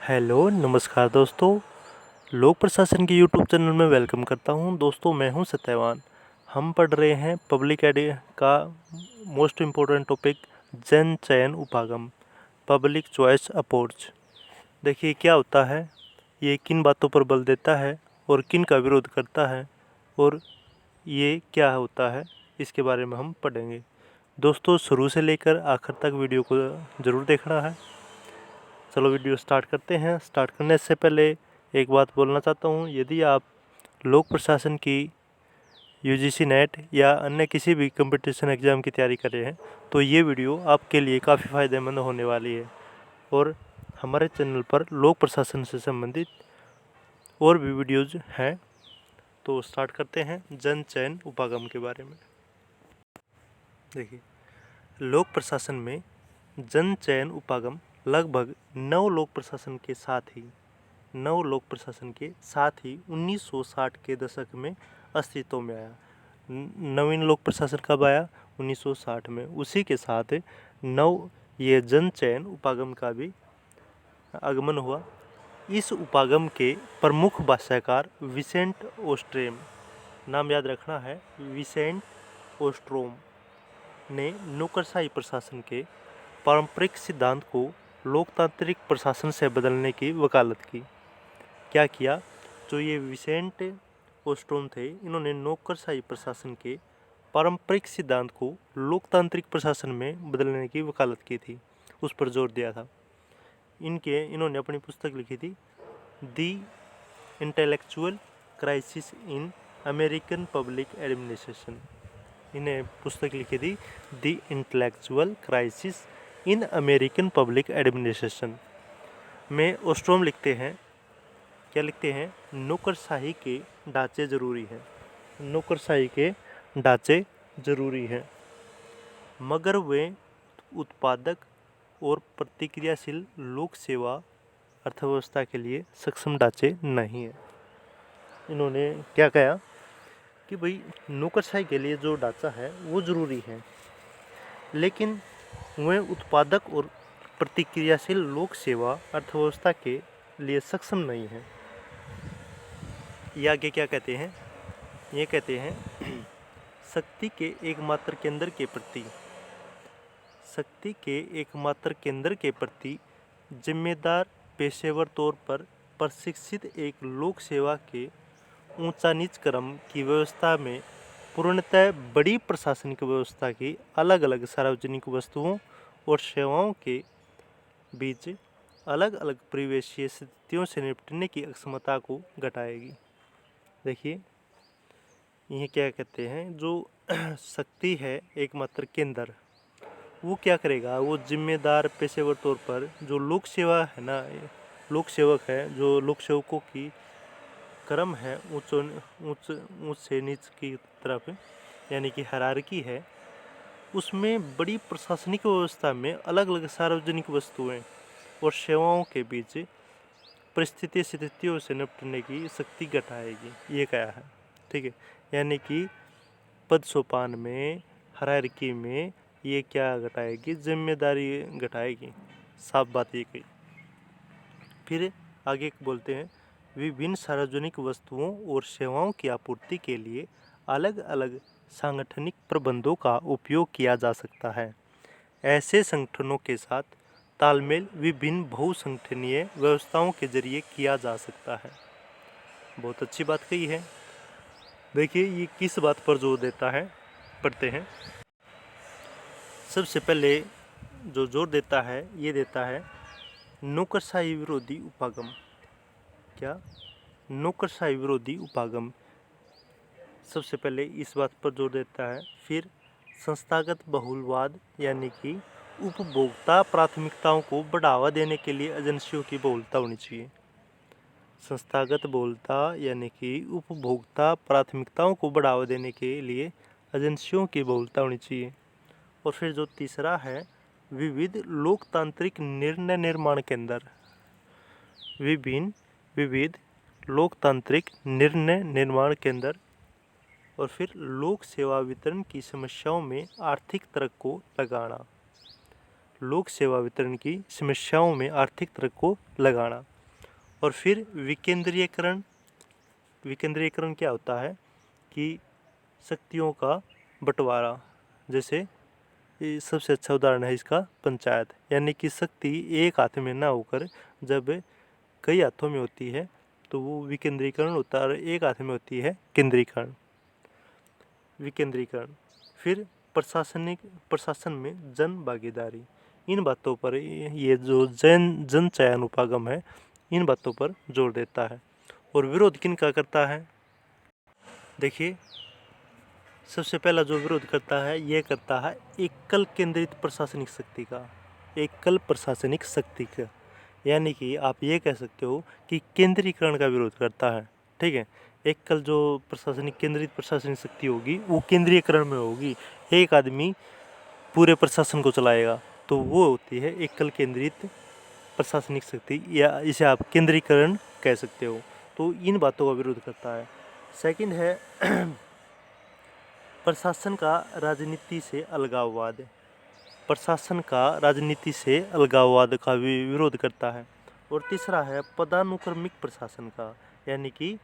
Hello नमस्कार दोस्तों। लोक प्रशासन के यूट्यूब चैनल में वेलकम करता हूं। दोस्तों मैं हूं सत्यवान। हम पढ़ रहे हैं पब्लिक एड का मोस्ट इम्पोर्टेंट टॉपिक जन चयन उपागम, पब्लिक चॉइस अप्रोच। देखिए क्या होता है, ये किन बातों पर बल देता है और किन का विरोध करता है और ये क्या होता है, इसके बारे में हम पढ़ेंगे। दोस्तों शुरू से लेकर आखिर तक वीडियो को ज़रूर देखना है। चलो वीडियो स्टार्ट करते हैं। स्टार्ट करने से पहले एक बात बोलना चाहता हूँ, यदि आप लोक प्रशासन की यूजीसी नेट या अन्य किसी भी कंपटीशन एग्ज़ाम की तैयारी कर रहे हैं तो ये वीडियो आपके लिए काफ़ी फ़ायदेमंद होने वाली है। और हमारे चैनल पर लोक प्रशासन से संबंधित और भी वीडियोज़ हैं। तो स्टार्ट करते हैं जन चयन उपागम के बारे में। देखिए, लोक प्रशासन में जन चयन उपागम लगभग नव लोक प्रशासन के साथ ही 1960 के दशक में अस्तित्व में आया। नवीन लोक प्रशासन कब आया? 1960 में। उसी के साथ ये जन चयन उपागम का भी आगमन हुआ। इस उपागम के प्रमुख भाष्यकार विसेंट ओस्ट्रोम, नाम याद रखना है, विसेंट ओस्ट्रोम ने नौकरशाही प्रशासन के पारंपरिक सिद्धांत को लोकतांत्रिक प्रशासन से बदलने की वकालत की। क्या किया? जो ये विसेंट ओस्ट्रोम थे, इन्होंने नौकरशाही प्रशासन के पारंपरिक सिद्धांत को लोकतांत्रिक प्रशासन में बदलने की वकालत की थी, उस पर जोर दिया था। इन्होंने अपनी पुस्तक लिखी थी the intellectual crisis in American public administration. इन्हें पुस्तक लिखी थी the intellectual crisis in American public administration में ओस्ट्रोम लिखते हैं, क्या लिखते हैं? नौकरशाही के ढांचे ज़रूरी हैं, नौकरशाही के ढांचे ज़रूरी हैं, मगर वे उत्पादक और प्रतिक्रियाशील लोक सेवा अर्थव्यवस्था के लिए सक्षम ढांचे नहीं हैं। इन्होंने क्या कहा कि भाई नौकरशाही के लिए जो ढांचा है वो ज़रूरी है, लेकिन वह उत्पादक और प्रतिक्रियाशील लोक सेवा अर्थव्यवस्था के लिए सक्षम नहीं है। ये आगे क्या कहते हैं? ये कहते हैं शक्ति के एकमात्र केंद्र के प्रति जिम्मेदार पेशेवर तौर पर प्रशिक्षित एक लोक सेवा के ऊंचा नीच क्रम की व्यवस्था में पूर्णतः बड़ी प्रशासनिक व्यवस्था की अलग अलग सार्वजनिक वस्तुओं और सेवाओं के बीच अलग अलग परिवेशीय स्थितियों से निपटने की अक्षमता को घटाएगी। देखिए ये क्या कहते हैं, जो शक्ति है एकमात्र केंद्र, वो क्या करेगा? वो जिम्मेदार पेशेवर तौर पर जो लोक सेवा है ना, लोक सेवक है, जो लोक सेवकों की क्रम है ऊंच से नीच की तरफ, यानी कि हायरार्की है, उसमें बड़ी प्रशासनिक व्यवस्था में अलग अलग सार्वजनिक वस्तुएं और सेवाओं के बीच परिस्थिति स्थितियों से निपटने की शक्ति घटाएगी, ये क्या है? ठीक है, यानी कि पद सोपान में, हायरार्की में ये क्या घटाएगी? जिम्मेदारी घटाएगी। साफ बात ये कही। फिर आगे बोलते हैं विभिन्न सार्वजनिक वस्तुओं और सेवाओं की आपूर्ति के लिए अलग अलग सांगठनिक प्रबंधों का उपयोग किया जा सकता है। ऐसे संगठनों के साथ तालमेल विभिन्न बहुसंगठनीय व्यवस्थाओं के जरिए किया जा सकता है। बहुत अच्छी बात कही है। देखिए ये किस बात पर जोर देता है, पढ़ते हैं। सबसे पहले जो जोर देता है, ये देता है नौकरशाही विरोधी उपागम। क्या? नौकरशाही विरोधी उपागम सबसे पहले इस बात पर जोर देता है। फिर संस्थागत बहुलवाद, यानी कि उपभोक्ता प्राथमिकताओं को बढ़ावा देने के लिए एजेंसियों की बहुलता होनी चाहिए। संस्थागत बहुलता यानी कि उपभोक्ता प्राथमिकताओं को बढ़ावा देने के लिए एजेंसियों की बहुलता होनी चाहिए। और फिर जो तीसरा है विविध लोकतांत्रिक निर्णय निर्माण केंद्र, विविध लोकतांत्रिक निर्णय निर्माण केंद्र। और फिर लोक सेवा वितरण की समस्याओं में आर्थिक तर्क को लगाना, लोक सेवा वितरण की समस्याओं में आर्थिक तर्क को लगाना। और फिर विकेंद्रीयकरण। विकेंद्रीयकरण क्या होता है कि शक्तियों का बंटवारा। जैसे ये सबसे अच्छा उदाहरण है इसका पंचायत, यानी कि शक्ति एक हाथ में ना होकर जब कई हाथों में होती है तो वो विकेंद्रीकरण होता है, और एक हाथ में होती है केंद्रीकरण, विकेंद्रीकरण। फिर प्रशासन में जन भागीदारी। इन बातों पर ये जो जन चयन उपागम है, इन बातों पर जोर देता है। और विरोध किनका करता है? देखिए, सबसे पहला जो विरोध करता है, ये करता है एकल केंद्रित प्रशासनिक शक्ति का। एकल प्रशासनिक शक्ति का, यानी कि आप ये कह सकते हो कि केंद्रीकरण का विरोध करता है। ठीक है, एकल जो प्रशासनिक केंद्रित प्रशासनिक शक्ति होगी वो केंद्रीयकरण में होगी, एक आदमी पूरे प्रशासन को चलाएगा, तो वो होती है एकल केंद्रित प्रशासनिक शक्ति, या इसे आप केंद्रीकरण कह सकते हो। तो इन बातों का विरोध करता है। सेकंड है प्रशासन का राजनीति से अलगाववाद। प्रशासन का राजनीति से अलगाववाद का भी विरोध करता है। और तीसरा है पदानुक्रमिक प्रशासन का, यानी कि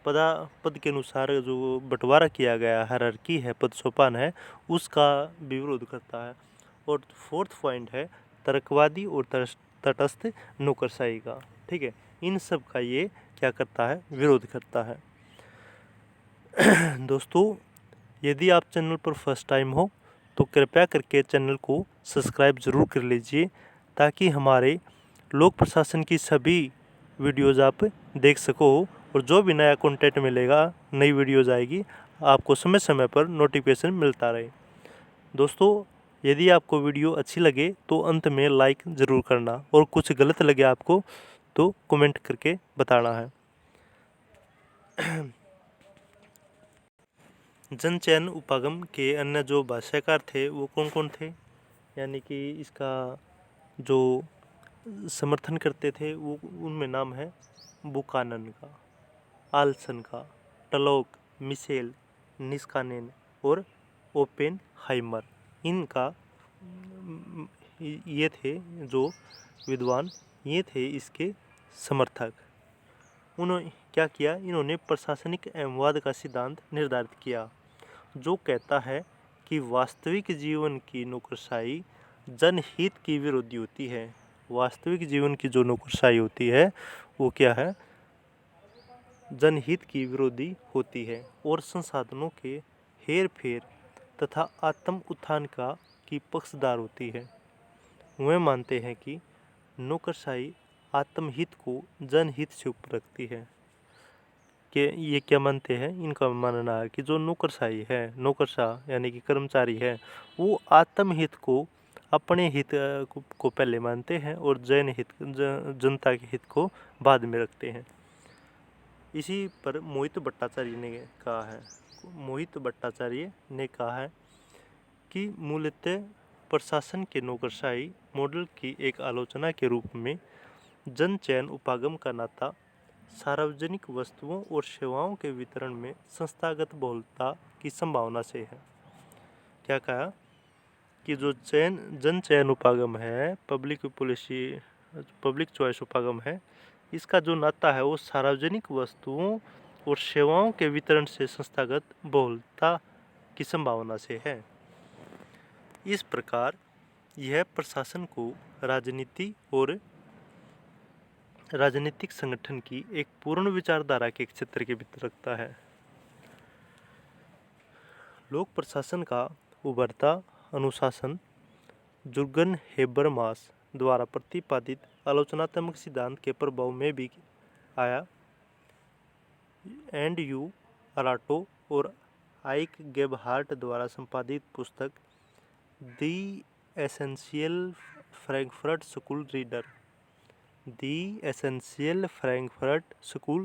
पद के अनुसार जो बंटवारा किया गया हायरार्की है, पद सोपान है, उसका भी विरोध करता है। और फोर्थ पॉइंट है तर्कवादी और तटस्थ नौकरशाही का। ठीक है, इन सब का ये क्या करता है? विरोध करता है। दोस्तों, यदि आप चैनल पर फर्स्ट टाइम हो तो कृपया करके चैनल को सब्सक्राइब ज़रूर कर लीजिए, ताकि हमारे लोक प्रशासन की सभी वीडियोस आप देख सको, और जो भी नया कंटेंट मिलेगा, नई वीडियोस आएगी, आपको समय समय पर नोटिफिकेशन मिलता रहे। दोस्तों, यदि आपको वीडियो अच्छी लगे तो अंत में लाइक ज़रूर करना, और कुछ गलत लगे आपको तो कमेंट करके बताना है। जन चयन उपागम के अन्य जो भाष्यकार थे वो कौन कौन थे? यानी कि इसका जो समर्थन करते थे वो, उनमें नाम है बुकानन का, आल्सन का, टलोक, मिशेल, निस्कानेन और ओपेनहाइमर। इनका ये थे जो विद्वान, ये थे इसके समर्थक। उन्होंने क्या किया? इन्होंने प्रशासनिक एवंवाद का सिद्धांत निर्धारित किया, जो कहता है कि वास्तविक जीवन की नौकरशाही जनहित की विरोधी होती है। वास्तविक जीवन की जो नौकरशाही होती है वो क्या है? जनहित की विरोधी होती है, और संसाधनों के हेर फेर तथा आत्म उत्थान की पक्षदार होती है। वे मानते हैं कि नौकरशाही आत्महित को जनहित से ऊपर रखती है। कि ये क्या मानते हैं? इनका मानना है कि जो नौकरशाही है, नौकरशाह यानी कि कर्मचारी है, वो आत्महित को, अपने हित को पहले मानते हैं, और जनता के हित को बाद में रखते हैं। इसी पर मोहित भट्टाचार्य ने कहा है कि मूलतः प्रशासन के नौकरशाही मॉडल की एक आलोचना के रूप में जन चयन उपागम का नाता सार्वजनिक वस्तुओं और सेवाओं के वितरण में संस्थागत बहुलता की संभावना से है। क्या कहा? कि जो जन चयन उपागम है, पब्लिक चॉइस उपागम है, इसका जो नाता है वो सार्वजनिक वस्तुओं और सेवाओं के वितरण से संस्थागत बहुलता की संभावना से है। इस प्रकार यह प्रशासन को राजनीति और राजनीतिक संगठन की एक पूर्ण विचारधारा के क्षेत्र के भीतर रखता है। लोक प्रशासन का उभरता अनुशासन जुर्गन हेबरमास द्वारा प्रतिपादित आलोचनात्मक सिद्धांत के प्रभाव में भी आया। एंड यू अराटो और आइक गेबहार्ट द्वारा संपादित पुस्तक दी एसेंशियल फ्रैंकफर्ट स्कूल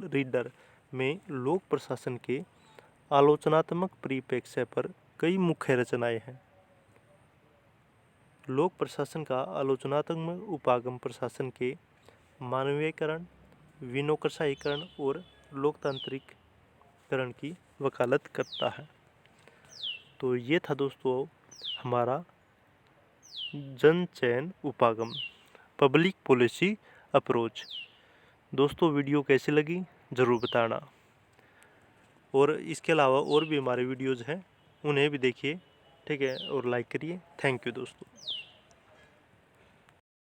रीडर में लोक प्रशासन के आलोचनात्मक परिप्रेक्ष्य पर कई मुख्य रचनाएं हैं। लोक प्रशासन का आलोचनात्मक उपागम प्रशासन के मानवीयकरण, विनोकरशाहीकरण और लोकतांत्रिककरण की वकालत करता है। तो ये था दोस्तों हमारा जन चयन उपागम, पब्लिक पॉलिसी अप्रोच। दोस्तों वीडियो कैसी लगी ज़रूर बताना, और इसके अलावा और भी हमारे वीडियोज़ हैं उन्हें भी देखिए, ठीक है, और लाइक करिए। थैंक यू दोस्तों।